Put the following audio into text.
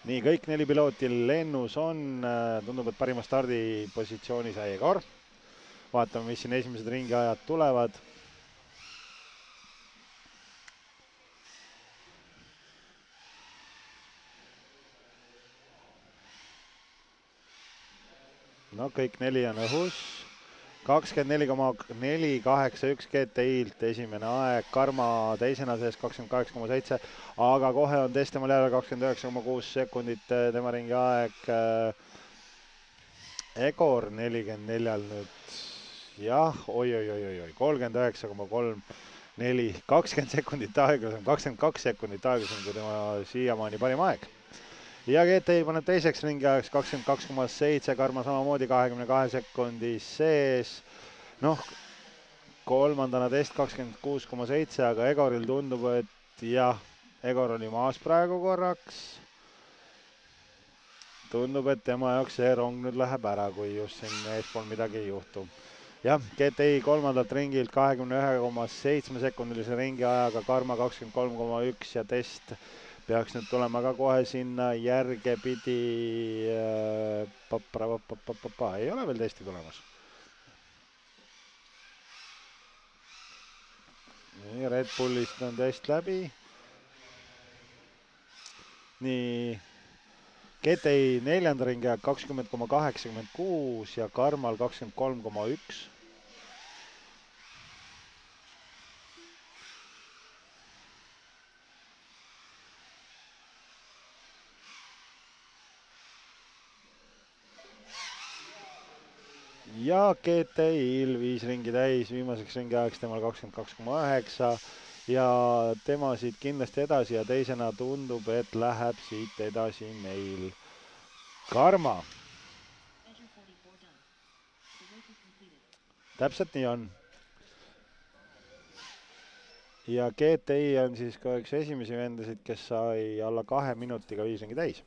nii, kõik 4 pilooti lennus on, tundub, et parima stardipositsiooni sai Egor. Vaatame, mis siin esimesed ringiajad tulevad. No kõik 4 on õhus. 24,481 GTI-lt esimene aeg, Karma teisena sees 28,7, aga kohe on Testimal jälle 29,6 sekundit tema ringi aeg. Egor 44-l nüüd, jah, oi, 39,34, 20 sekundit aeglasem, 22 sekundit aeglasem kui tema siiamaani parim aeg. ja GTI paneb teiseks ringi ajaks 22,7, Karma samamoodi 22 sekundi sees. noh, kolmandana test 26,7, aga Egoril tundub, et jah, Egor oli maas praegu korraks. tundub, et tema jaoks see rong nüüd läheb ära, kui just siin eespool midagi ei juhtu. jah, GTI kolmandalt ringilt 21,7 sekundilise ringi ajaga, Karma 23,1 ja test peaks nüüd tulema ka kohe sinna järge pidi. Ei ole veel testi tulemas. nii, Red Bullist on test läbi. nii, GTI neljanda ringi ajal 20,86 ja Karmal 23,1. ja GTI-l 5 ringi täis, viimaseks ringi ajaks temal 22,9 ja tema siit kindlasti edasi ja teisena tundub, et läheb siit edasi meil Karma. täpselt nii on. ja GTI on siis ka üks esimesi vendasid, kes sai alla 2 minutiga 5 ringi täis.